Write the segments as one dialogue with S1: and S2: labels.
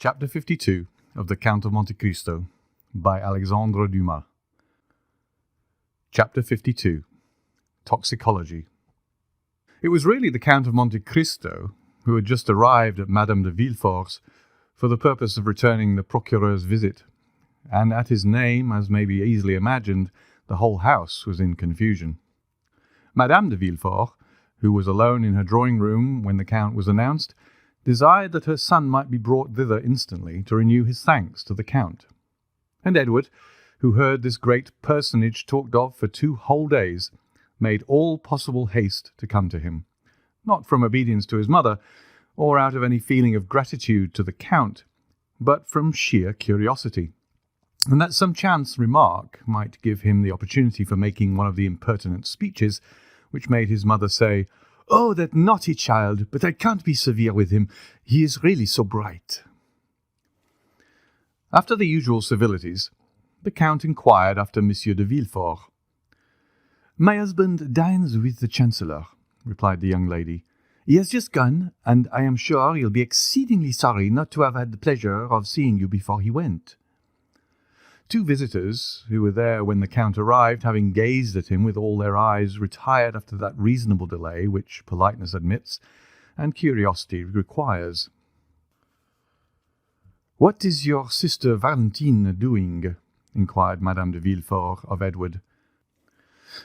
S1: Chapter 52 of the Count of Monte Cristo by Alexandre Dumas. Chapter 52 Toxicology. It was really the Count of Monte Cristo who had just arrived at Madame de Villefort's for the purpose of returning the procureur's visit, and at his name, as may be easily imagined, the whole house was in confusion. Madame de Villefort, who was alone in her drawing-room when the Count was announced, desired that her son might be brought thither instantly to renew his thanks to the Count. And Edward, who heard this great personage talked of for 2 whole days, made all possible haste to come to him, not from obedience to his mother, or out of any feeling of gratitude to the Count, but from sheer curiosity, and that some chance remark might give him the opportunity for making one of the impertinent speeches which made his mother say, "Oh, that naughty child, but I can't be severe with him. He is really so bright." After the usual civilities, the Count inquired after Monsieur de Villefort. "My husband dines with the Chancellor," replied the young lady. "He has just gone, and I am sure he'll be exceedingly sorry not to have had the pleasure of seeing you before he went." 2 visitors, who were there when the Count arrived, having gazed at him with all their eyes, retired after that reasonable delay which politeness admits and curiosity requires. "What is your sister Valentine doing?" inquired Madame de Villefort of Edward.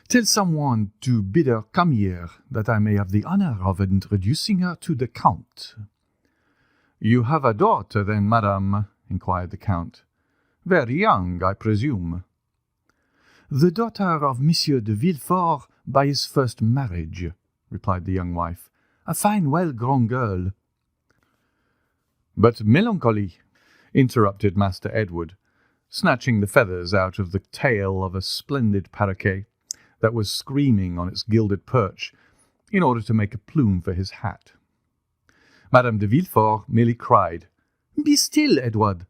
S1: "Tell someone to bid her come here, that I may have the honour of introducing her to the Count." "You have a daughter, then, madame?" inquired the Count. "Very young, I presume." "The daughter of Monsieur de Villefort by his first marriage," replied the young wife. "A fine, well-grown girl." "But melancholy," interrupted Master Edward, snatching the feathers out of the tail of a splendid paroquet that was screaming on its gilded perch, in order to make a plume for his hat. Madame de Villefort merely cried, "Be still, Edward!"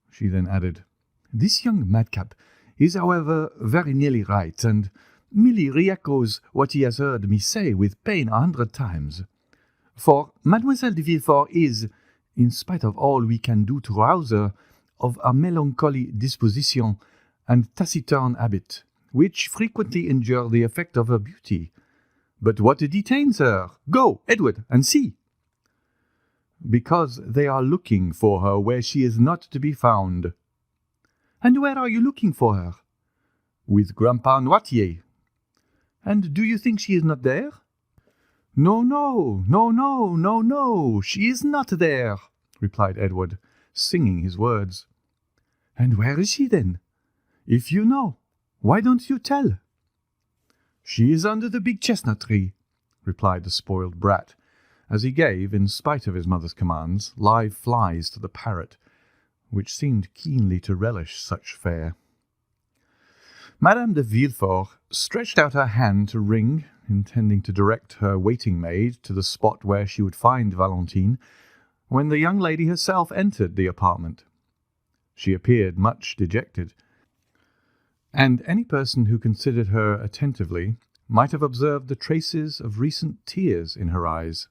S1: She then added, "This young madcap is, however, very nearly right, and merely re-echoes what he has heard me say with pain 100 times. For Mademoiselle de Villefort is, in spite of all we can do to rouse her, of a melancholy disposition and taciturn habit, which frequently injure the effect of her beauty. But what detains her? Go, Edward, and see." "Because they are looking for her where she is not to be found." "And where are you looking for her?" "With Grandpa Noirtier." "And do you think she is not there?" "No, she is not there," replied Edward, singing his words. "And where is she, then? If you know, why don't you tell?" "She is under the big chestnut tree," replied the spoiled brat, as he gave, in spite of his mother's commands, live flies to the parrot, which seemed keenly to relish such fare. Madame de Villefort stretched out her hand to ring, intending to direct her waiting-maid to the spot where she would find Valentine, when the young lady herself entered the apartment. She appeared much dejected, and any person who considered her attentively might have observed the traces of recent tears in her eyes.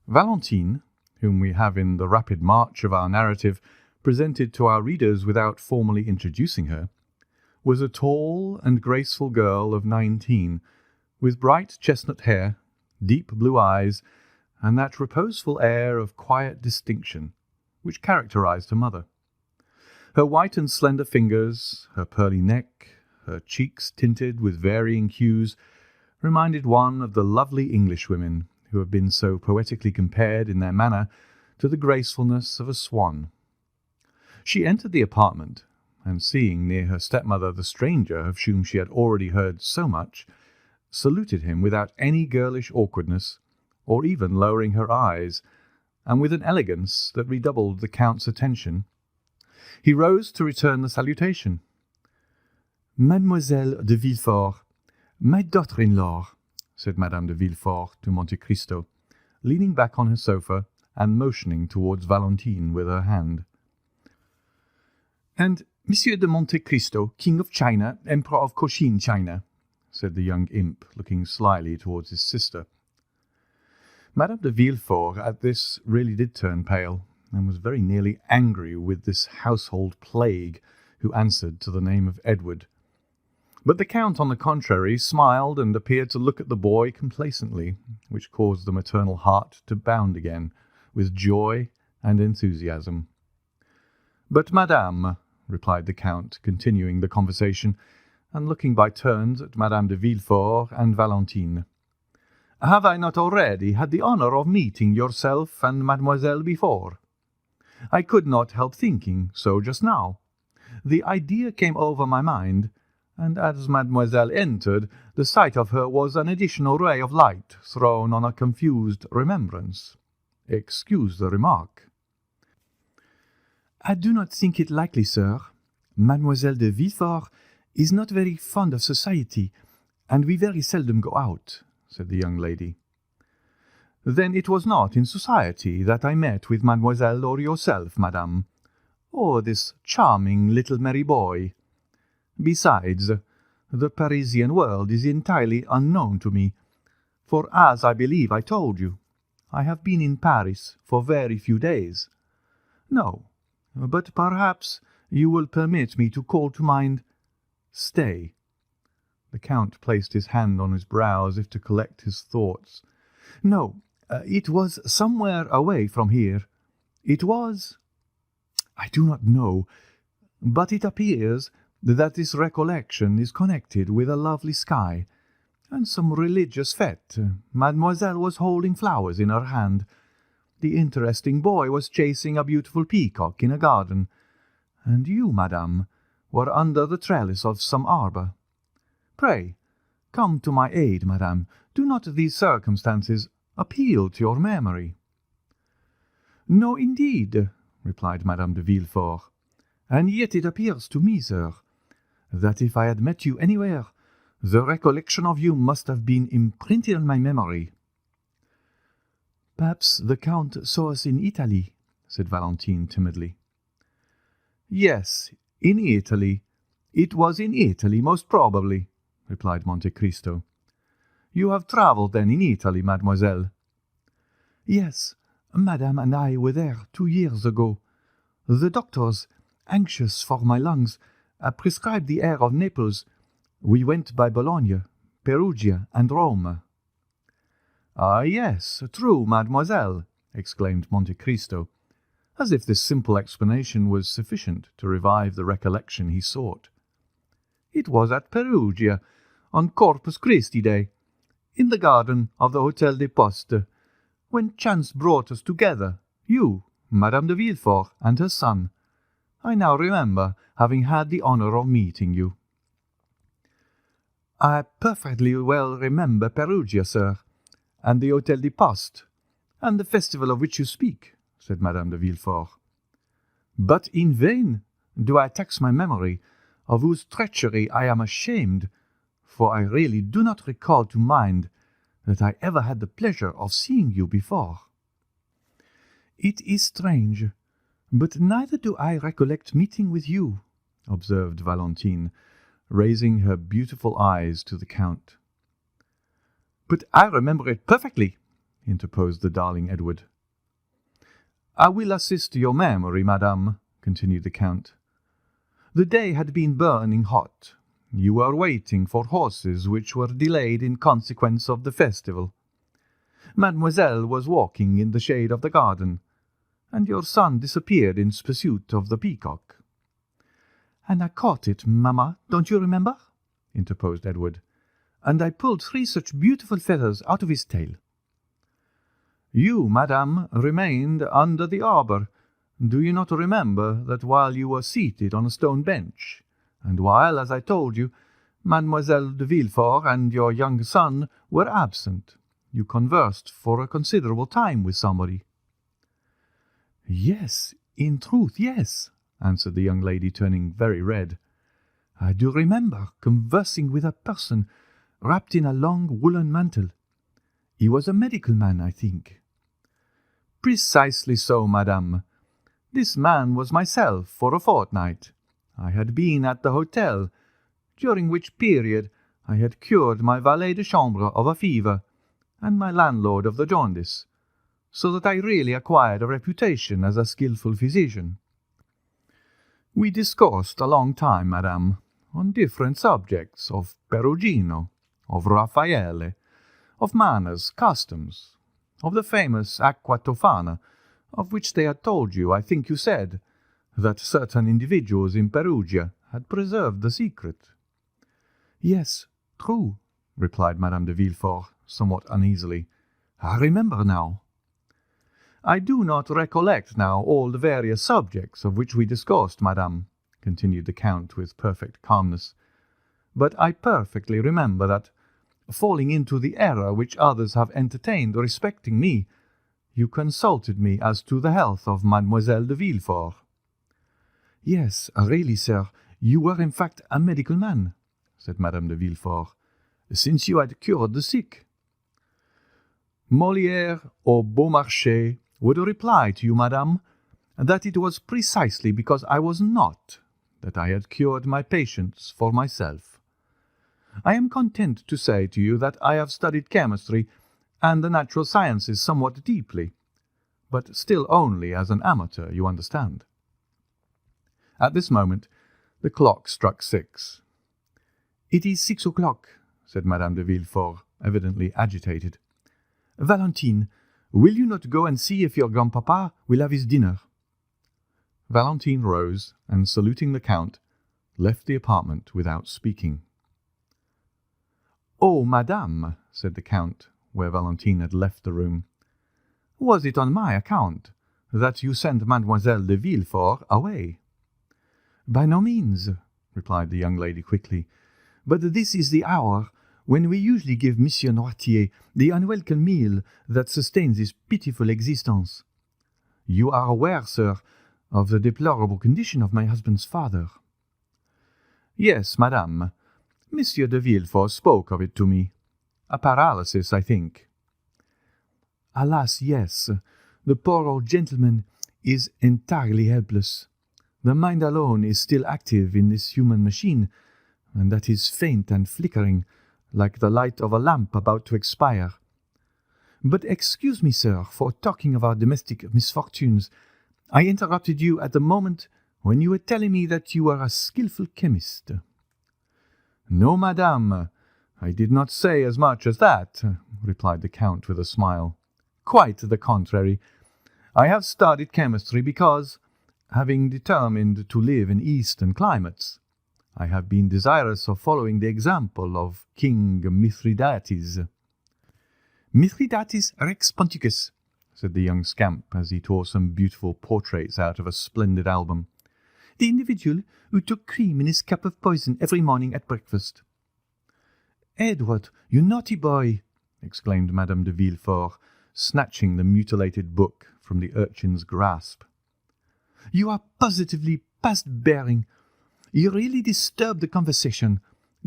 S1: Valentine, whom we have in the rapid march of our narrative presented to our readers without formally introducing her, was a tall and graceful girl of 19, with bright chestnut hair, deep blue eyes, and that reposeful air of quiet distinction which characterized her mother. Her white and slender fingers, her pearly neck, her cheeks tinted with varying hues, reminded one of the lovely Englishwomen who have been so poetically compared in their manner to the gracefulness of a swan. She entered the apartment, and seeing near her stepmother the stranger of whom she had already heard so much, saluted him without any girlish awkwardness, or even lowering her eyes, and with an elegance that redoubled the Count's attention. He rose to return the salutation. "Mademoiselle de Villefort, my daughter-in-law," said Madame de Villefort to Monte Cristo, leaning back on her sofa and motioning towards Valentine with her hand. "And Monsieur de Monte-Cristo, King of China, Emperor of Cochin China," said the young imp, looking slyly towards his sister. Madame de Villefort at this really did turn pale, and was very nearly angry with this household plague who answered to the name of Edward. But the Count, on the contrary, smiled and appeared to look at the boy complacently, which caused the maternal heart to bound again with joy and enthusiasm. "But, madame," replied the Count, continuing the conversation, and looking by turns at Madame de Villefort and Valentine, "have I not already had the honour of meeting yourself and mademoiselle before? I could not help thinking so just now. The idea came over my mind, and as mademoiselle entered, the sight of her was an additional ray of light thrown on a confused remembrance. Excuse the remark." "I do not think it likely, sir. Mademoiselle de Villefort is not very fond of society, and we very seldom go out," said the young lady. "Then it was not in society that I met with mademoiselle or yourself, madame, or this charming little merry boy. Besides, the Parisian world is entirely unknown to me, for, as I believe I told you, I have been in Paris for very few days. No, but perhaps you will permit me to call to mind— Stay." The Count placed his hand on his brow as if to collect his thoughts. "No, it was somewhere away from here. It was— I do not know, but it appears that this recollection is connected with a lovely sky, and some religious fête. Mademoiselle was holding flowers in her hand. The interesting boy was chasing a beautiful peacock in a garden, and you, madame, were under the trellis of some arbour. Pray, come to my aid, madame. Do not these circumstances appeal to your memory?" "No, indeed," replied Madame de Villefort, "and yet it appears to me, sir, that if I had met you anywhere, the recollection of you must have been imprinted on my memory." "Perhaps the Count saw us in Italy," said Valentine timidly. "Yes, in Italy. It was in Italy, most probably," replied Monte Cristo. "You have travelled, then, in Italy, mademoiselle?" "Yes, madame and I were there 2 years ago. The doctors, anxious for my lungs, prescribed the air of Naples. We went by Bologna, Perugia, and Rome." "Ah, yes, true, mademoiselle," exclaimed Monte Cristo, as if this simple explanation was sufficient to revive the recollection he sought. "It was at Perugia, on Corpus Christi Day, in the garden of the Hôtel des Postes, when chance brought us together, you, Madame de Villefort, and her son. I now remember having had the honour of meeting you." "I perfectly well remember Perugia, sir, and the Hôtel des Postes, and the festival of which you speak," said Madame de Villefort. "But in vain do I tax my memory, of whose treachery I am ashamed, for I really do not recall to mind that I ever had the pleasure of seeing you before." "It is strange, but neither do I recollect meeting with you," observed Valentine, raising her beautiful eyes to the Count. "But I remember it perfectly," interposed the darling Edward. "I will assist your memory, madame," continued the Count. "The day had been burning hot. You were waiting for horses which were delayed in consequence of the festival. Mademoiselle was walking in the shade of the garden, and your son disappeared in pursuit of the peacock." "And I caught it, mamma, don't you remember?" interposed Edward. "And I pulled 3 such beautiful feathers out of his tail." "You, madame, remained under the arbour. Do you not remember that while you were seated on a stone bench, and while, as I told you, Mademoiselle de Villefort and your young son were absent, you conversed for a considerable time with somebody?" "Yes, in truth, yes," answered the young lady, turning very red. "I do remember conversing with a person wrapped in a long woolen mantle. He was a medical man, I think." "Precisely so, madame. This man was myself for a fortnight. I had been at the hotel, during which period I had cured my valet de chambre of a fever, and my landlord of the jaundice. so that I really acquired a reputation as a skilful physician. We discoursed a long time, madame, on different subjects, of Perugino, of Raffaele, of manners, customs, of the famous Acqua Tofana, of which they had told you, I think you said, that certain individuals in Perugia had preserved the secret. Yes, true, replied Madame de Villefort, somewhat uneasily. I remember now. I do not recollect now all the various subjects of which we discoursed, madame, continued the Count with perfect calmness, but I perfectly remember that, falling into the error which others have entertained respecting me, you consulted me as to the health of Mademoiselle de Villefort. Yes, really, sir, you were in fact a medical man, said Madame de Villefort, since you had cured the sick. Molière or Beaumarchais would reply to you, madame, that it was precisely because I was not that I had cured my patients for myself. I am content to say to you that I have studied chemistry and the natural sciences somewhat deeply, but still only as an amateur, you understand. At this moment the clock struck 6. It is 6 o'clock, said Madame de Villefort, evidently agitated. Valentine, will you not go and see if your grandpapa will have his dinner? Valentine rose, and saluting the Count, left the apartment without speaking. Oh, madame, said the Count, where Valentine had left the room, was it on my account that you sent Mademoiselle de Villefort away? By no means, replied the young lady quickly, but this is the hour when we usually give Monsieur Noirtier the unwelcome meal that sustains his pitiful existence. You are aware, sir, of the deplorable condition of my husband's father. Yes, madame. Monsieur de Villefort spoke of it to me. A paralysis, I think. Alas, yes. The poor old gentleman is entirely helpless. The mind alone is still active in this human machine, and that is faint and flickering, like the light of a lamp about to expire. But excuse me, sir, for talking of our domestic misfortunes. I interrupted you at the moment when you were telling me that you were a skilful chemist. No, madame, I did not say as much as that, replied the Count with a smile. Quite the contrary. I have studied chemistry because, having determined to live in eastern climates, I have been desirous of following the example of King Mithridates. Mithridates Rex Ponticus, said the young scamp as he tore some beautiful portraits out of a splendid album. The individual who took cream in his cup of poison every morning at breakfast. Edward, you naughty boy, exclaimed Madame de Villefort, snatching the mutilated book from the urchin's grasp. You are positively past bearing. You really disturb the conversation.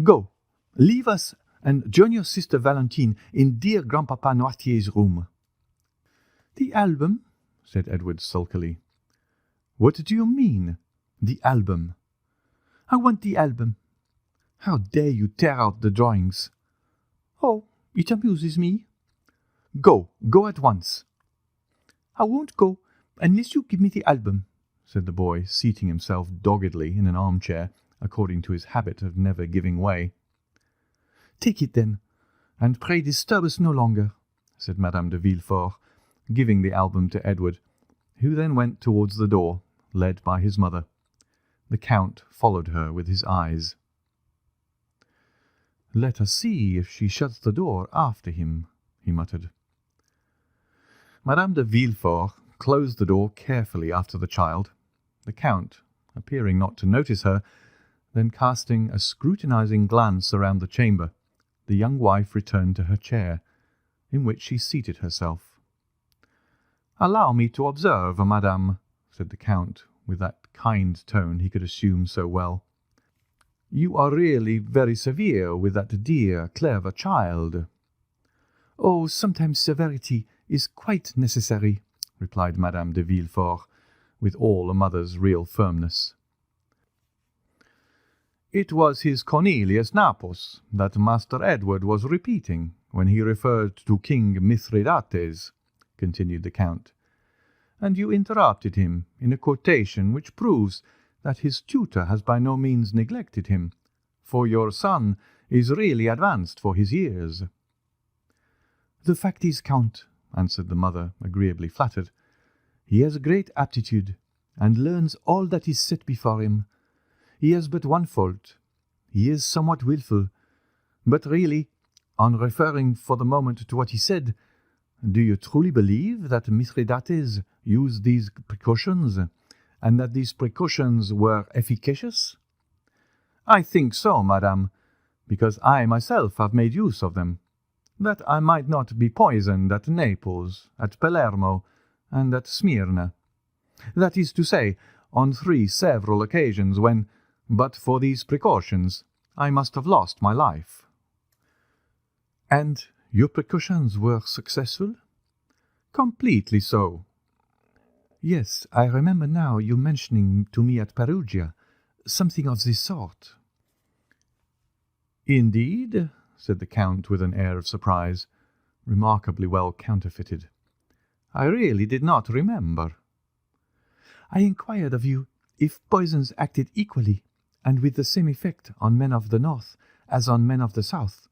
S1: Go, leave us and join your sister Valentine in dear Grandpapa Noirtier's room. The album? Said Edward sulkily. What do you mean, the album? I want the album. How dare you tear out the drawings? Oh, it amuses me. Go at once. I won't go unless you give me the album, said the boy, seating himself doggedly in an armchair, according to his habit of never giving way. Take it, then, and pray disturb us no longer, said Madame de Villefort, giving the album to Edward, who then went towards the door, led by his mother. The Count followed her with his eyes. Let us see if she shuts the door after him, he muttered. Madame de Villefort closed the door carefully after the child. The Count, appearing not to notice her, then casting a scrutinizing glance around the chamber, the young wife returned to her chair, in which she seated herself. Allow me to observe, madame, said the Count, with that kind tone he could assume so well. You are really very severe with that dear, clever child. Oh, sometimes severity is quite necessary, replied Madame de Villefort, with all a mother's real firmness. It was his Cornelius Napos that Master Edward was repeating when he referred to King Mithridates, continued the Count, and you interrupted him in a quotation which proves that his tutor has by no means neglected him, for your son is really advanced for his years." "The fact is, Count," answered the mother, agreeably flattered, "he has great aptitude, and learns all that is set before him. He has but one fault. He is somewhat wilful. But really, on referring for the moment to what he said, do you truly believe that Mithridates used these precautions, and that these precautions were efficacious?" "I think so, madame, because I myself have made use of them, that I might not be poisoned at Naples, at Palermo, and at Smyrna. That is to say, on 3 several occasions when, but for these precautions, I must have lost my life." "And your precautions were successful?" "Completely so." "Yes, I remember now you mentioning to me at Perugia something of this sort." "Indeed?" said the Count with an air of surprise, remarkably well counterfeited. "I really did not remember." "I inquired of you if poisons acted equally and with the same effect on men of the north as on men of the south,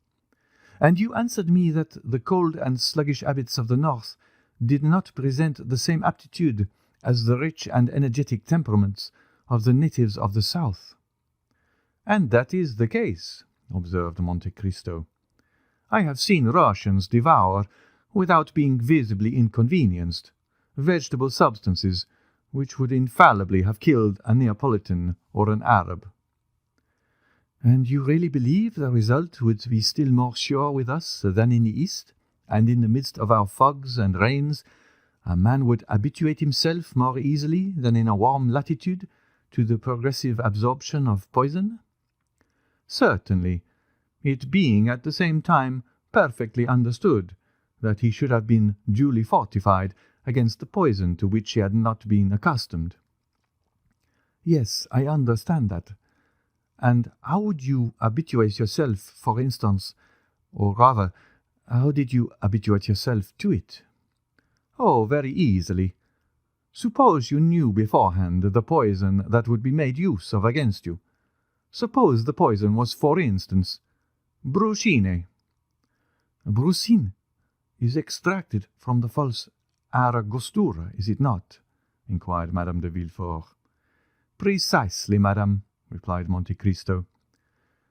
S1: and you answered me that the cold and sluggish habits of the north did not present the same aptitude as the rich and energetic temperaments of the natives of the south." "And that is the case," observed Monte Cristo. "I have seen Russians devour, without being visibly inconvenienced, vegetable substances which would infallibly have killed a Neapolitan or an Arab." "And you really believe the result would be still more sure with us than in the East, and in the midst of our fogs and rains a man would habituate himself more easily than in a warm latitude to the progressive absorption of poison?" "Certainly, it being at the same time perfectly understood that he should have been duly fortified against the poison to which he had not been accustomed." "Yes, I understand that. And how would you habituate yourself, for instance, or rather, how did you habituate yourself to it?" "Oh, very easily. Suppose you knew beforehand the poison that would be made use of against you. Suppose the poison was, for instance, brucine." "Brucine is extracted from the false Angostura, is it not?" inquired Madame de Villefort. "Precisely, madame," replied Monte Cristo.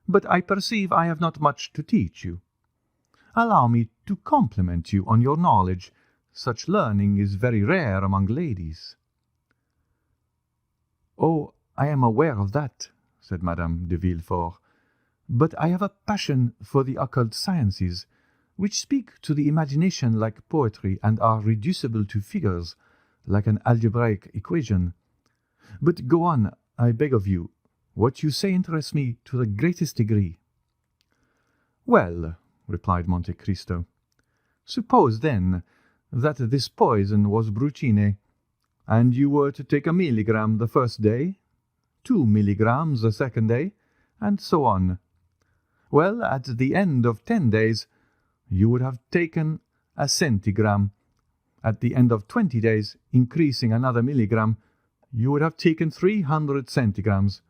S1: "But I perceive I have not much to teach you. Allow me to compliment you on your knowledge. Such learning is very rare among ladies." "Oh, I am aware of that," said Madame de Villefort. "But I have a passion for the occult sciences, which speak to the imagination like poetry and are reducible to figures, like an algebraic equation. But go on, I beg of you. What you say interests me to the greatest degree." "Well," replied Monte Cristo, "suppose, then, that this poison was brucine, and you were to take 1 milligram the first day, 2 milligrams the second day, and so on. Well, at the end of 10 days, you would have taken a centigram. At the end of 20 days, increasing another milligram, you would have taken 300 centigrams.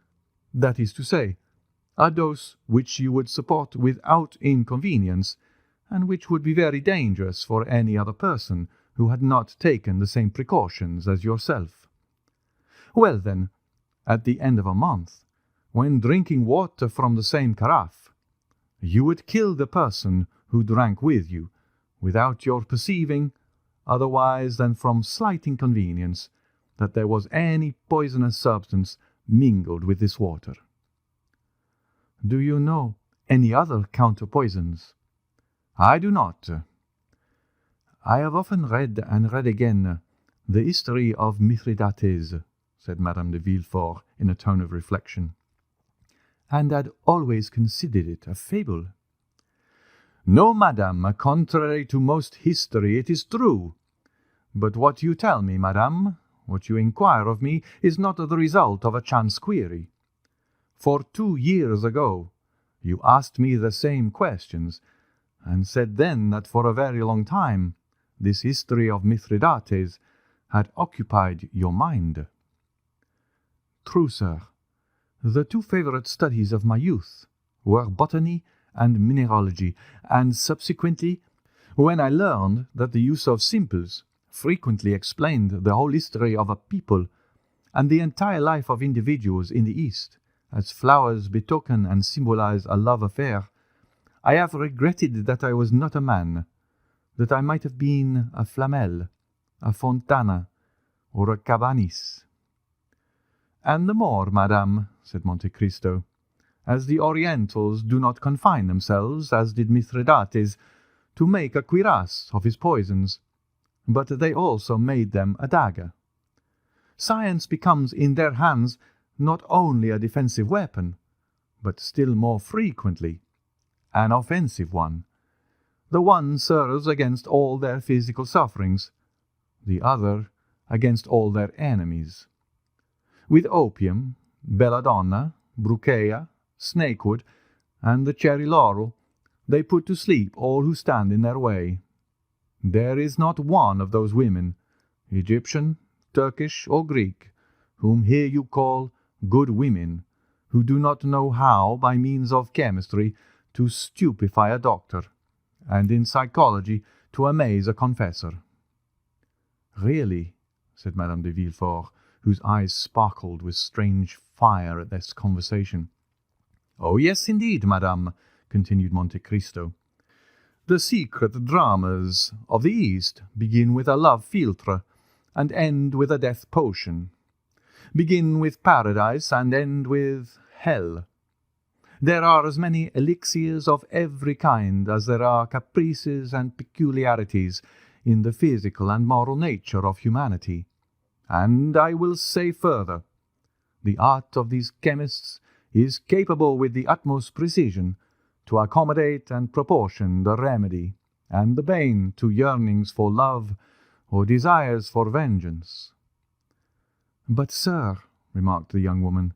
S1: That is to say, a dose which you would support without inconvenience, and which would be very dangerous for any other person who had not taken the same precautions as yourself. Well, then, at the end of a month, when drinking water from the same carafe, you would kill the person who drank with you, without your perceiving, otherwise than from slight inconvenience, that there was any poisonous substance mingled with this water. Do you know any other counter-poisons? I do not. I have often read and read again the history of Mithridates, said Madame de Villefort in a tone of reflection, and had always considered it a fable. No, madame, contrary to most history, it is true. But what you tell me, madame, what you inquire of me, is not the result of a chance query. For 2 years ago, you asked me the same questions, and said then that for a very long time this history of Mithridates had occupied your mind. True, sir. The two favourite studies of my youth were botany and mineralogy, and subsequently, when I learned that the use of simples frequently explained the whole history of a people and the entire life of individuals in the East, as flowers betoken and symbolize a love affair, I have regretted that I was not a man, that I might have been a Flamel, a Fontana, or a Cabanis. And the more, madame, said Monte Cristo, as the Orientals do not confine themselves, as did Mithridates, to make a cuirass of his poisons, but they also made them a dagger. Science becomes in their hands not only a defensive weapon, but still more frequently an offensive one. The one serves against all their physical sufferings, the other against all their enemies. With opium, belladonna, brucea, snakewood, and the cherry laurel, they put to sleep all who stand in their way. There is not one of those women, Egyptian, Turkish, or Greek, whom here you call good women, who do not know how, by means of chemistry, to stupefy a doctor, and in psychology to amaze a confessor. Really, said Madame de Villefort, whose eyes sparkled with strange fire at this conversation. Oh, yes, indeed, madame, continued Monte Cristo. The secret dramas of the East begin with a love philtre and end with a death potion, begin with paradise and end with hell. There are as many elixirs of every kind as there are caprices and peculiarities in the physical and moral nature of humanity. And I will say further, the art of these chemists is capable with the utmost precision to accommodate and proportion the remedy and the bane to yearnings for love or desires for vengeance. But, sir, remarked the young woman,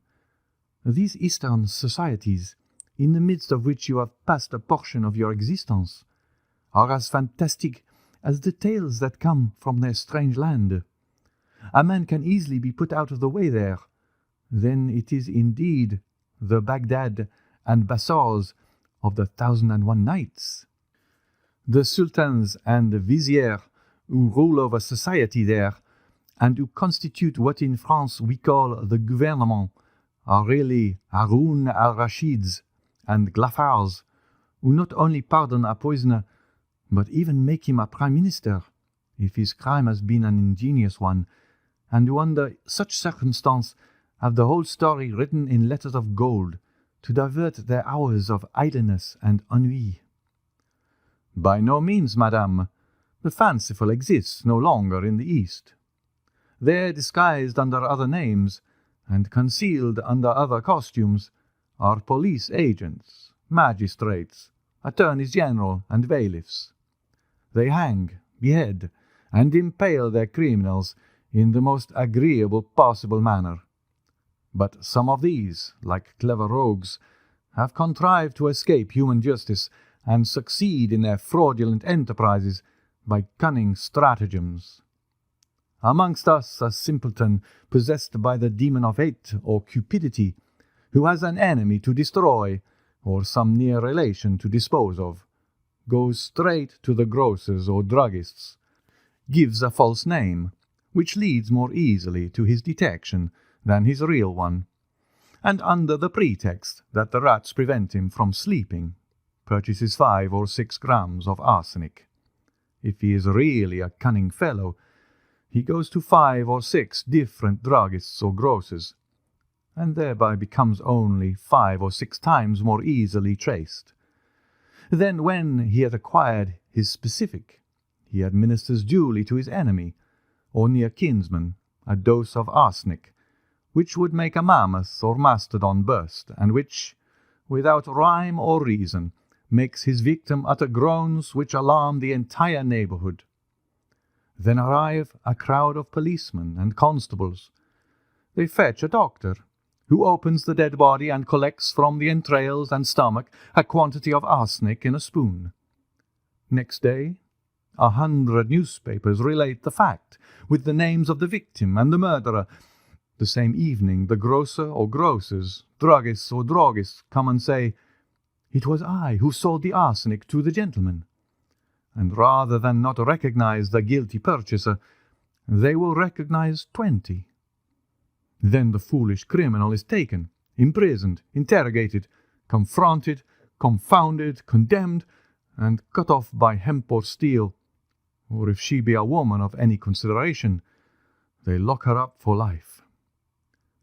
S1: these Eastern societies, in the midst of which you have passed a portion of your existence, are as fantastic as the tales that come from their strange land. A man can easily be put out of the way there. Then it is indeed the Baghdad and Bassors of the 1001 Nights. The sultans and viziers who rule over society there, and who constitute what in France we call the gouvernement, are really Haroun al-Rashids and Glafars, who not only pardon a poisoner, but even make him a prime minister, if his crime has been an ingenious one, and who under such circumstance have the whole story written in letters of gold, to divert their hours of idleness and ennui. By no means, madame. The fanciful exists no longer in the East. There, disguised under other names, and concealed under other costumes, are police agents, magistrates, attorneys general, and bailiffs. They hang, behead, and impale their criminals in the most agreeable possible manner. But some of these, like clever rogues, have contrived to escape human justice and succeed in their fraudulent enterprises by cunning stratagems. Amongst us a simpleton possessed by the demon of hate or cupidity, who has an enemy to destroy or some near relation to dispose of, goes straight to the grocers or druggists, gives a false name, which leads more easily to his detection than his real one, and under the pretext that the rats prevent him from sleeping, purchases 5 or 6 grams of arsenic. If he is really a cunning fellow, he goes to 5 or 6 different druggists or grocers, and thereby becomes only 5 or 6 times more easily traced. Then, when he has acquired his specific, he administers duly to his enemy, or near kinsman, a dose of arsenic, which would make a mammoth or mastodon burst, and which, without rhyme or reason, makes his victim utter groans which alarm the entire neighbourhood. Then arrive a crowd of policemen and constables. They fetch a doctor, who opens the dead body and collects from the entrails and stomach a quantity of arsenic in a spoon. Next day, 100 newspapers relate the fact, with the names of the victim and the murderer. The same evening the grocer or grocers, druggist or druggist come and say, "It was I who sold the arsenic to the gentleman." And rather than not recognize the guilty purchaser, they will recognize 20. Then the foolish criminal is taken, imprisoned, interrogated, confronted, confounded, condemned, and cut off by hemp or steel, or if she be a woman of any consideration, they lock her up for life.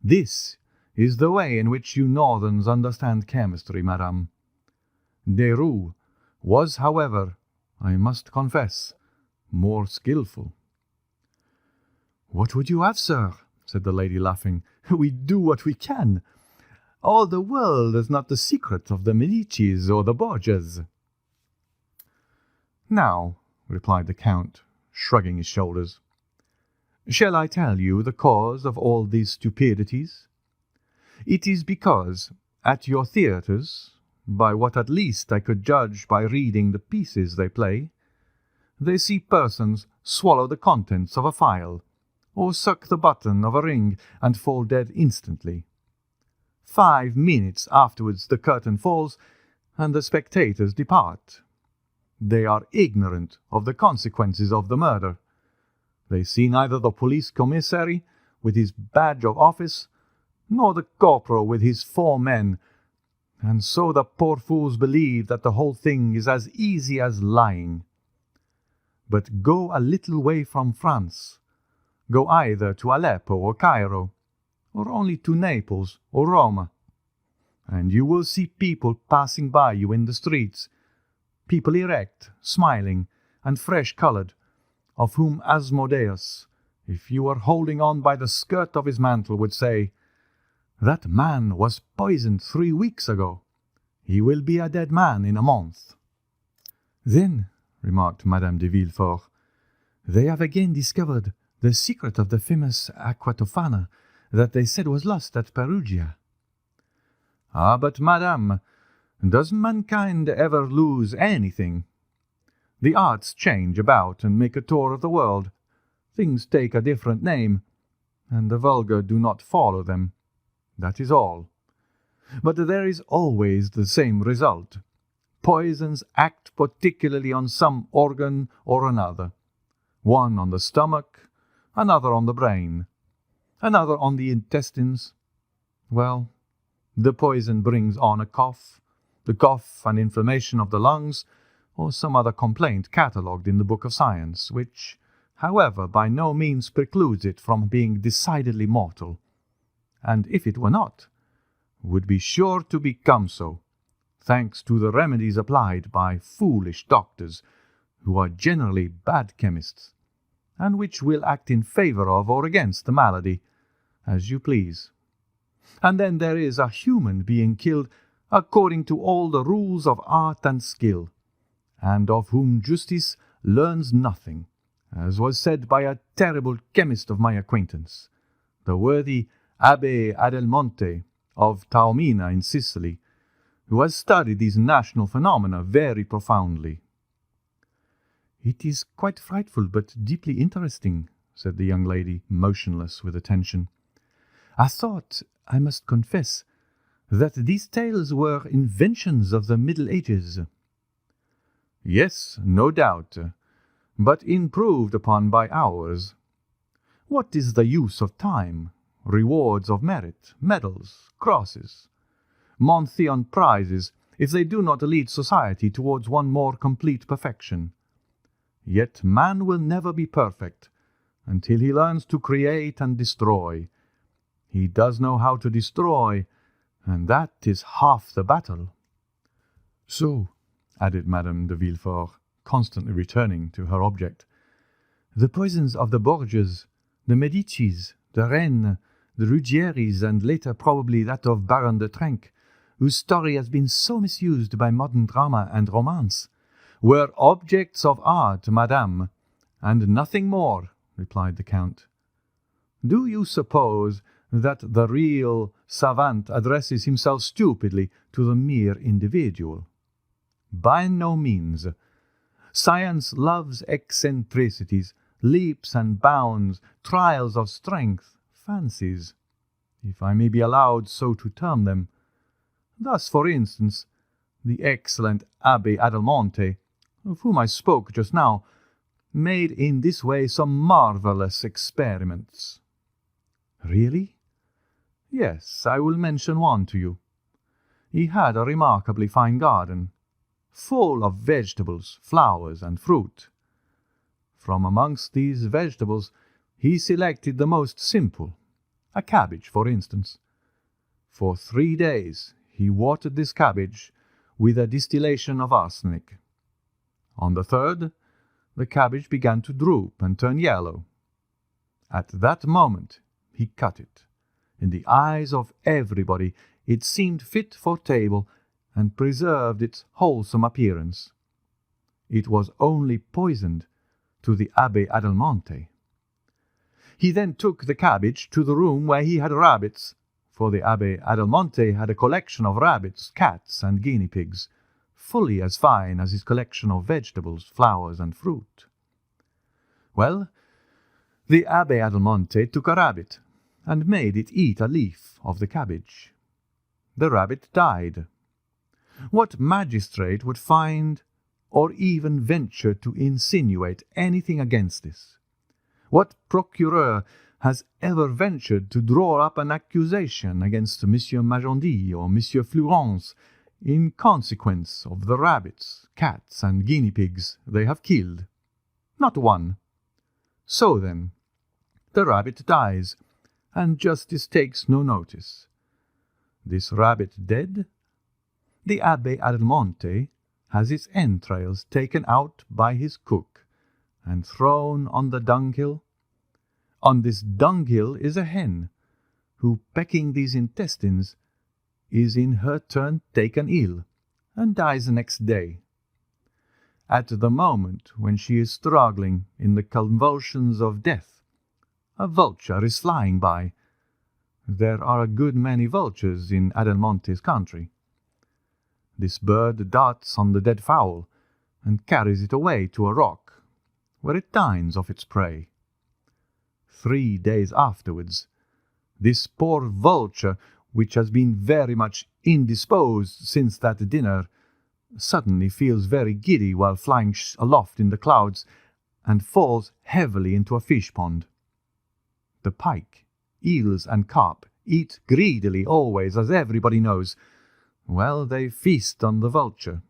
S1: This is the way in which you Northerns understand chemistry, madame. Deroux was, however, I must confess, more skilful. "What would you have, sir?" said the lady, laughing. "We do what we can. All the world is not the secret of the Medicis or the Borgias." "Now," replied the Count, shrugging his shoulders, "shall I tell you the cause of all these stupidities? It is because, at your theatres, by what at least I could judge by reading the pieces they play, they see persons swallow the contents of a phial, or suck the button of a ring and fall dead instantly. 5 minutes afterwards the curtain falls, and the spectators depart. They are ignorant of the consequences of the murder. They see neither the police commissary with his badge of office, nor the corporal with his 4 men, and so the poor fools believe that the whole thing is as easy as lying. But go a little way from France, go either to Aleppo or Cairo, or only to Naples or Rome, and you will see people passing by you in the streets, people erect, smiling, and fresh-coloured, of whom Asmodeus, if you were holding on by the skirt of his mantle, would say, 'That man was poisoned 3 weeks ago. He will be a dead man in a month.'" "Then," remarked Madame de Villefort, "they have again discovered the secret of the famous aqua tofana that they said was lost at Perugia." "Ah, but, madame, does mankind ever lose anything? The arts change about and make a tour of the world. Things take a different name, and the vulgar do not follow them. That is all. But there is always the same result. Poisons act particularly on some organ or another. One on the stomach, another on the brain, another on the intestines. Well, the poison brings on a cough, the cough an inflammation of the lungs, or some other complaint catalogued in the book of science, which, however, by no means precludes it from being decidedly mortal, and if it were not, would be sure to become so, thanks to the remedies applied by foolish doctors, who are generally bad chemists, and which will act in favour of or against the malady, as you please. And then there is a human being killed according to all the rules of art and skill, and of whom justice learns nothing, as was said by a terrible chemist of my acquaintance, the worthy Abbé Adelmonte of Taormina in Sicily, who has studied these national phenomena very profoundly." "It is quite frightful, but deeply interesting," said the young lady, motionless with attention. "I thought, I must confess, that these tales were inventions of the Middle Ages." "Yes, no doubt, but improved upon by ours. What is the use of time, rewards of merit, medals, crosses, Monthyon prizes, if they do not lead society towards one more complete perfection? Yet man will never be perfect until he learns to create and destroy. He does know how to destroy, and that is half the battle." "So," added Madame de Villefort, constantly returning to her object, "the poisons of the Borgias, the Medicis, the Rennes, the Ruggieris, and later probably that of Baron de Trenck, whose story has been so misused by modern drama and romance, were objects of art, madame, and nothing more," replied the Count. "Do you suppose that the real savant addresses himself stupidly to the mere individual? By no means. Science loves eccentricities, leaps and bounds, trials of strength, fancies, if I may be allowed so to term them. Thus, for instance, the excellent Abbé Adelmonte, of whom I spoke just now, made in this way some marvellous experiments. Really? Yes, I will mention one to you. He had a remarkably fine garden, full of vegetables, flowers, and fruit. From amongst these vegetables he selected the most simple, a cabbage, for instance. For 3 days he watered this cabbage with a distillation of arsenic. On the third, the cabbage began to droop and turn yellow. At that moment he cut it. In the eyes of everybody it seemed fit for table, and preserved its wholesome appearance. It was only poisoned to the Abbé Adelmonte. He then took the cabbage to the room where he had rabbits, for the Abbé Adelmonte had a collection of rabbits, cats, and guinea pigs, fully as fine as his collection of vegetables, flowers, and fruit. Well, the Abbé Adelmonte took a rabbit, and made it eat a leaf of the cabbage. The rabbit died. What magistrate would find or even venture to insinuate anything against this? What procureur has ever ventured to draw up an accusation against Monsieur Magendie or Monsieur Flourens in consequence of the rabbits, cats, and guinea pigs they have killed? Not one. So then, the rabbit dies, and justice takes no notice. This rabbit dead, the Abbé Adelmonte has its entrails taken out by his cook and thrown on the dunghill. On this dunghill is a hen, who, pecking these intestines, is in her turn taken ill, and dies the next day. At the moment when she is struggling in the convulsions of death, a vulture is flying by. There are a good many vultures in Adelmonte's country. This bird darts on the dead fowl, and carries it away to a rock, where it dines off its prey. 3 days afterwards, this poor vulture, which has been very much indisposed since that dinner, suddenly feels very giddy while flying aloft in the clouds, and falls heavily into a fish-pond. The pike, eels, and carp eat greedily always, as everybody knows. Well, they feast on the vulture.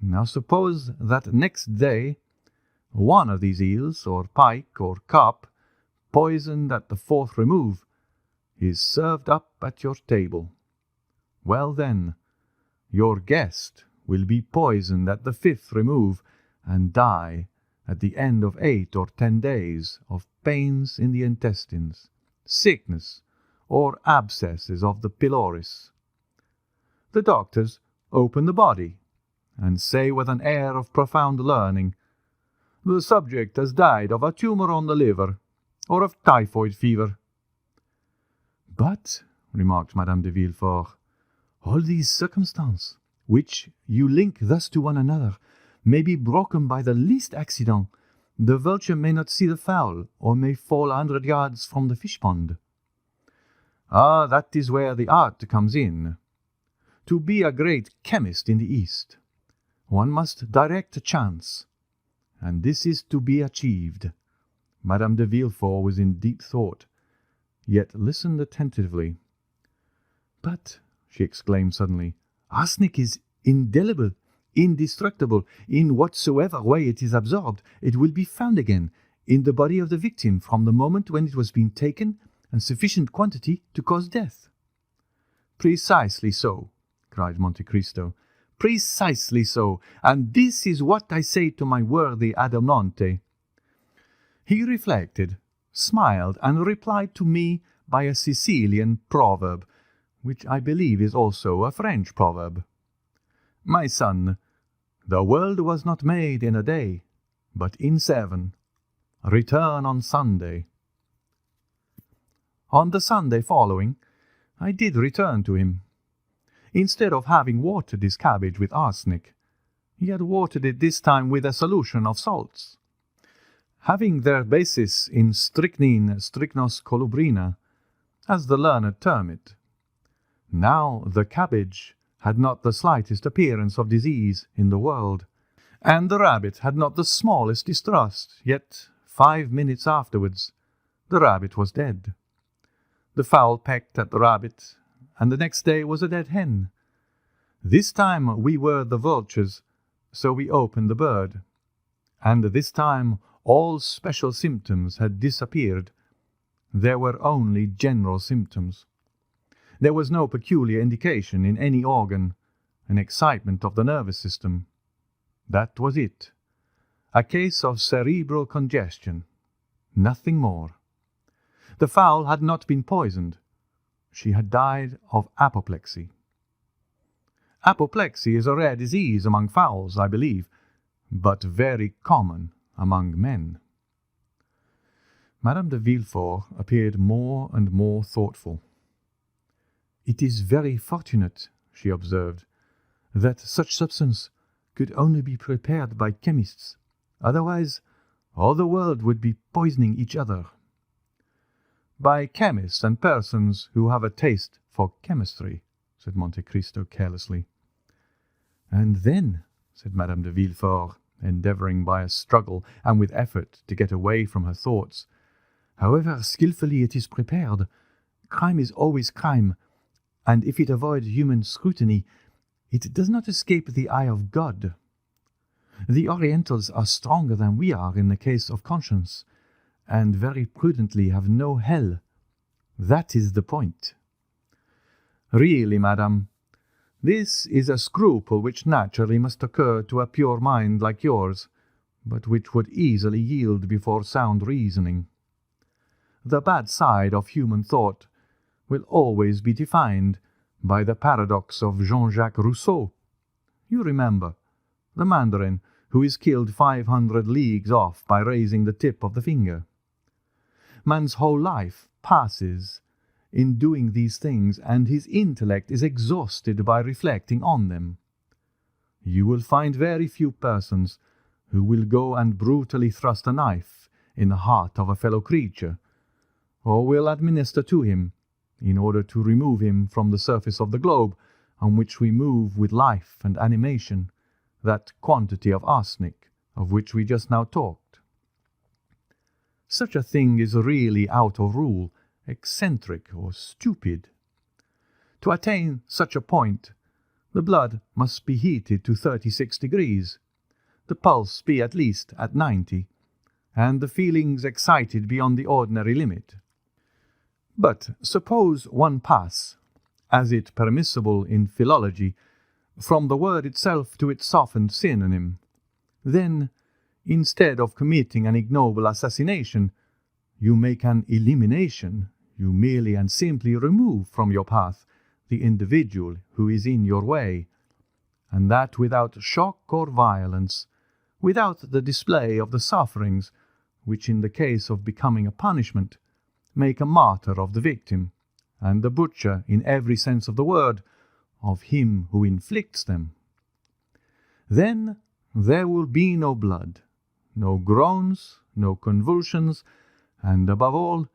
S1: Now suppose that next day one of these eels, or pike, or carp, poisoned at the 4th remove, is served up at your table. Well then, your guest will be poisoned at the 5th remove, and die at the end of 8 or 10 days of pains in the intestines, sickness, or abscesses of the pylorus. The doctors open the body, and say with an air of profound learning, "The subject has died of a tumour on the liver, or of typhoid fever." "But," remarked Madame de Villefort, "all these circumstances, which you link thus to one another, may be broken by the least accident. The vulture may not see the fowl, or may fall 100 yards from the fish-pond." "Ah, that is where the art comes in. To be a great chemist in the East, one must direct chance, and this is to be achieved." Madame de Villefort was in deep thought, yet listened attentively. "But," she exclaimed suddenly, "arsenic is indelible, indestructible. In whatsoever way it is absorbed, it will be found again in the body of the victim from the moment when it was being taken, and sufficient quantity to cause death." "Precisely so," cried Monte Cristo. "Precisely so, and this is what I say to my worthy Adelmonte." He reflected, smiled, and replied to me by a Sicilian proverb, which I believe is also a French proverb. "My son, the world was not made in a day, but in 7. Return on Sunday." On the Sunday following, I did return to him. Instead of having watered his cabbage with arsenic, He had watered it this time with a solution of salts. Having their basis in strychnine strychnos colubrina, as the learned term it. Now the cabbage had not the slightest appearance of disease in the world, and the rabbit had not the smallest distrust, yet 5 minutes afterwards the rabbit was dead. The fowl pecked at the rabbit, and the next day was a dead hen. This time we were the vultures, so we opened the bird, and this time all special symptoms had disappeared. There were only general symptoms. There was no peculiar indication in any organ, an excitement of the nervous system. That was it. A case of cerebral congestion. Nothing more. The fowl had not been poisoned. She had died of apoplexy. Apoplexy is a rare disease among fowls, I believe, but very common among men. Madame de Villefort appeared more and more thoughtful. "It is very fortunate," she observed, "that such substance could only be prepared by chemists. Otherwise, all the world would be poisoning each other." "By chemists and persons who have a taste for chemistry," said Monte Cristo carelessly. "And then," said Madame de Villefort, endeavouring by a struggle and with effort to get away from her thoughts, "however skilfully it is prepared, crime is always crime, and if it avoid human scrutiny, it does not escape the eye of God. The Orientals are stronger than we are in the case of conscience, and very prudently have no hell. That is the point." "Really, madame, this is a scruple which naturally must occur to a pure mind like yours, but which would easily yield before sound reasoning. The bad side of human thought will always be defined by the paradox of Jean-Jacques Rousseau. You remember, the Mandarin who is killed 500 leagues off by raising the tip of the finger. Man's whole life passes in doing these things, and his intellect is exhausted by reflecting on them. You will find very few persons who will go and brutally thrust a knife in the heart of a fellow creature, or will administer to him, in order to remove him from the surface of the globe on which we move with life and animation, that quantity of arsenic of which we just now talked. Such a thing is really out of rule, eccentric or stupid. To attain such a point, the blood must be heated to 36 degrees, the pulse be at least at 90, and the feelings excited beyond the ordinary limit. But suppose one pass, as it permissible in philology, from the word itself to its softened synonym. Then, instead of committing an ignoble assassination, you make an elimination. You merely and simply remove from your path the individual who is in your way, and that without shock or violence, without the display of the sufferings which, in the case of becoming a punishment, make a martyr of the victim, and the butcher, in every sense of the word, of him who inflicts them. Then there will be no blood, no groans, no convulsions, and, above all,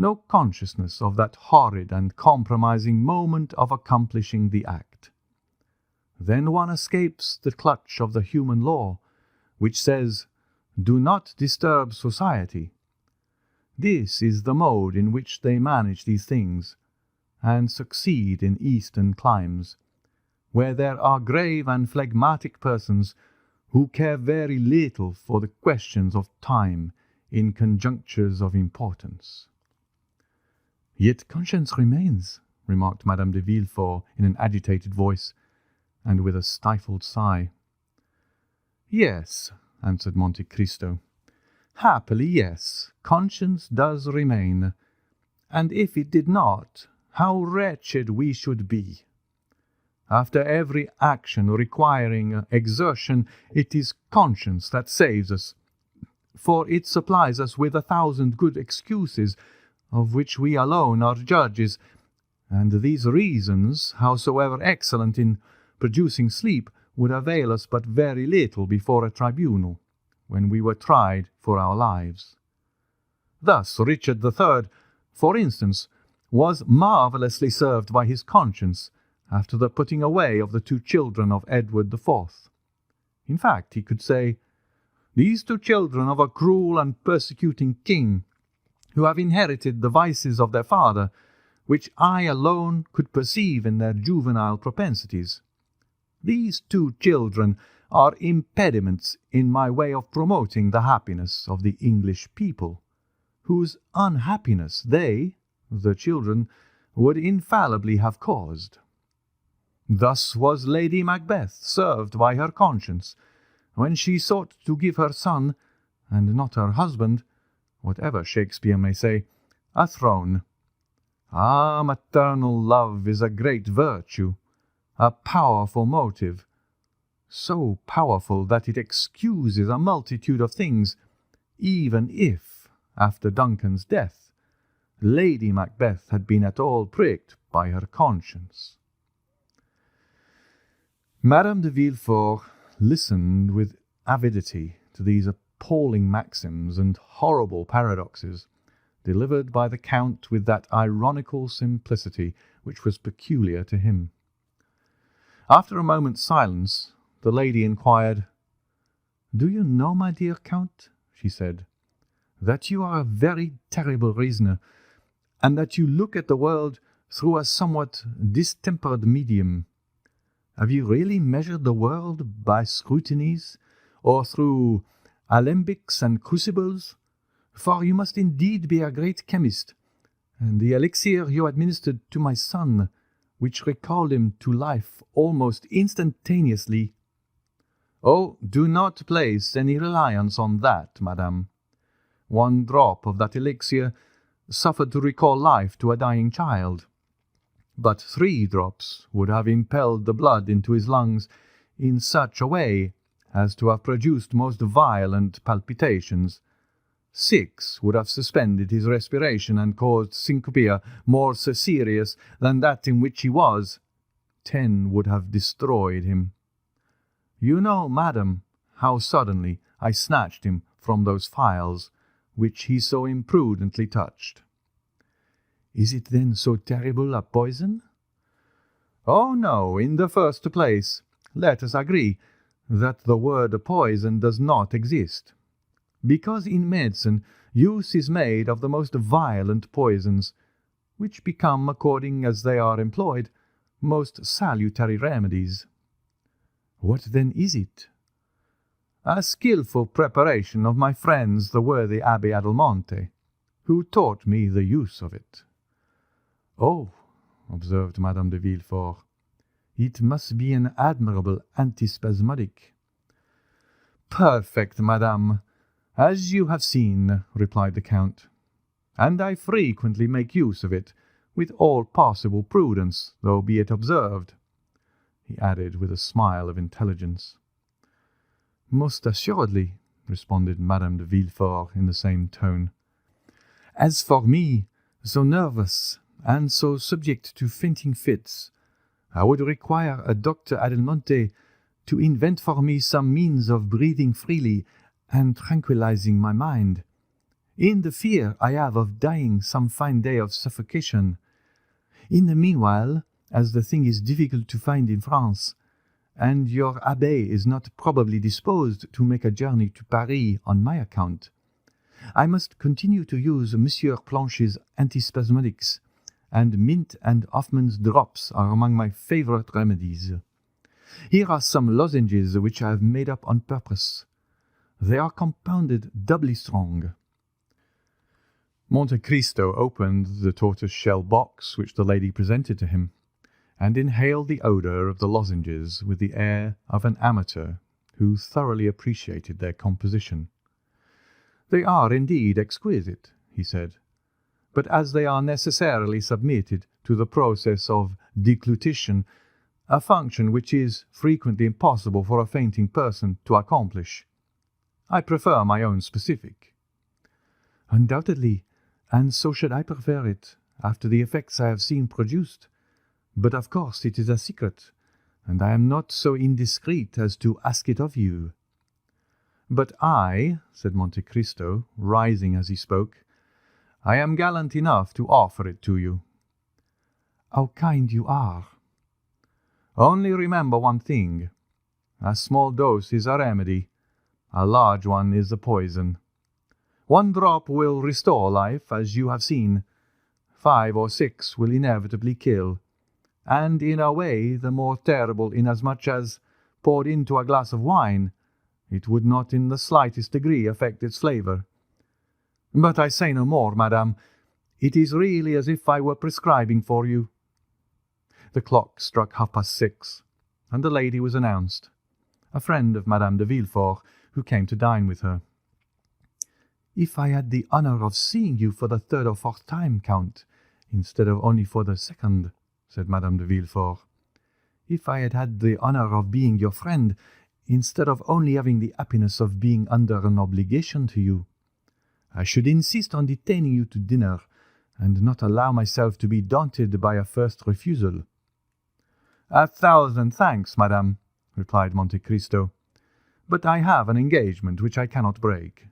S1: no consciousness of that horrid and compromising moment of accomplishing the act. Then one escapes the clutch of the human law, which says, "Do not disturb society." This is the mode in which they manage these things, and succeed in Eastern climes, where there are grave and phlegmatic persons who care very little for the questions of time in conjunctures of importance. "Yet conscience remains," remarked Madame de Villefort in an agitated voice, and with a stifled sigh. "Yes," answered Monte Cristo. "Happily, yes, conscience does remain, and if it did not, how wretched we should be. After every action requiring exertion, it is conscience that saves us, for it supplies us with 1,000 good excuses, of which we alone are judges, and these reasons, howsoever excellent in producing sleep, would avail us but very little before a tribunal, when we were tried for our lives. Thus Richard III, for instance, was marvellously served by his conscience after the putting away of the 2 children of Edward IV. In fact, he could say, "These 2 children of a cruel and persecuting king, who have inherited the vices of their father, which I alone could perceive in their juvenile propensities. These 2 children are impediments in my way of promoting the happiness of the English people, whose unhappiness they, the children, would infallibly have caused." Thus was Lady Macbeth served by her conscience, when she sought to give her son, and not her husband, whatever Shakespeare may say, a throne. Ah, maternal love is a great virtue, a powerful motive, so powerful that it excuses a multitude of things, even if, after Duncan's death, Lady Macbeth had been at all pricked by her conscience. Madame de Villefort listened with avidity to these appalling maxims and horrible paradoxes, delivered by the Count with that ironical simplicity which was peculiar to him. After a moment's silence, the lady inquired, "Do you know, my dear Count," she said, "that you are a very terrible reasoner, and that you look at the world through a somewhat distempered medium? Have you really measured the world by scrutinies, or through alembics and crucibles? For you must indeed be a great chemist, and the elixir you administered to my son, which recalled him to life almost instantaneously—" "Oh, do not place any reliance on that, madame. 1 drop of that elixir suffered to recall life to a dying child, but 3 drops would have impelled the blood into his lungs in such a way as to have produced most violent palpitations. 6 would have suspended his respiration and caused syncope more serious than that in which he was. 10 would have destroyed him. You know, madam, how suddenly I snatched him from those phials which he so imprudently touched." "Is it then so terrible a poison?" "Oh, no. In the first place, let us agree that the word poison does not exist, because in medicine use is made of the most violent poisons, which become, according as they are employed, most salutary remedies." "What then is it?" "A skilful preparation of my friends the worthy Abbé Adelmonte, who taught me the use of it." "Oh," observed Madame de Villefort, "it must be an admirable antispasmodic." "Perfect, madame, as you have seen," replied the Count, "and I frequently make use of it, with all possible prudence, though be it observed," he added with a smile of intelligence. "Most assuredly," responded Madame de Villefort in the same tone. "As for me, so nervous, and so subject to fainting fits, I would require a Dr. Adelmonte to invent for me some means of breathing freely and tranquilizing my mind, in the fear I have of dying some fine day of suffocation. In the meanwhile, as the thing is difficult to find in France, and your abbé is not probably disposed to make a journey to Paris on my account, I must continue to use Monsieur Planche's antispasmodics, and mint and Hoffman's drops are among my favorite remedies. Here are some lozenges which I have made up on purpose. They are compounded doubly strong." Monte Cristo opened the tortoise-shell box which the lady presented to him, and inhaled the odour of the lozenges with the air of an amateur who thoroughly appreciated their composition. "They are indeed exquisite," he said, "but as they are necessarily submitted to the process of deglutition, a function which is frequently impossible for a fainting person to accomplish, I prefer my own specific." "Undoubtedly, and so should I prefer it, after the effects I have seen produced. But of course it is a secret, and I am not so indiscreet as to ask it of you. But I, said Monte Cristo, rising as he spoke, I am gallant enough to offer it to you. How kind you are. Only remember one thing. A small dose is a remedy. A large one is a poison. One drop will restore life, as you have seen. 5 or 6 will inevitably kill, and in a way the more terrible inasmuch as, poured into a glass of wine, it would not in the slightest degree affect its flavour. But I say no more, madame. It is really as if I were prescribing for you. The clock struck 6:30, and the lady was announced, a friend of Madame de Villefort, who came to dine with her. If I had the honour of seeing you for the 3rd or 4th time, Count, instead of only for the 2nd, said Madame de Villefort. If I had had the honour of being your friend, instead of only having the happiness of being under an obligation to you, I should insist on detaining you to dinner, and not allow myself to be daunted by a first refusal. 1,000 thanks, madame, replied Monte Cristo, but I have an engagement which I cannot break.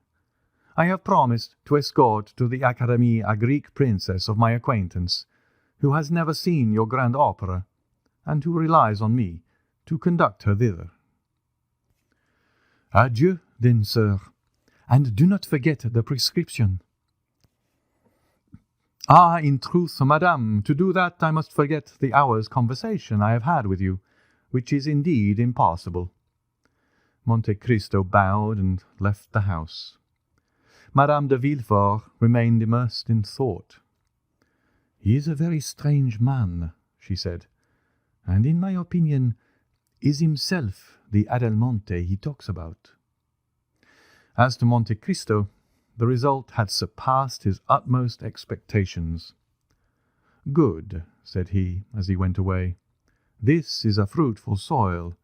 S1: I have promised to escort to the Academy a Greek princess of my acquaintance, who has never seen your grand opera, and who relies on me to conduct her thither. Adieu, then, sir, and do not forget the prescription. Ah, in truth, madame, to do that I must forget the hour's conversation I have had with you, which is indeed impossible. Monte Cristo bowed and left the house. Madame de Villefort remained immersed in thought. He is a very strange man, she said, and in my opinion is himself the Adelmonte he talks about. As to Monte Cristo, the result had surpassed his utmost expectations. Good, said he, as he went away. This is a fruitful soil,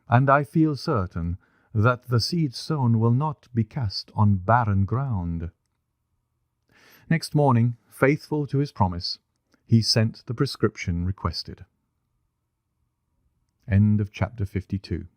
S1: and I feel certain that the seed sown will not be cast on barren ground. Next morning, faithful to his promise, he sent the prescription requested. End of chapter 52.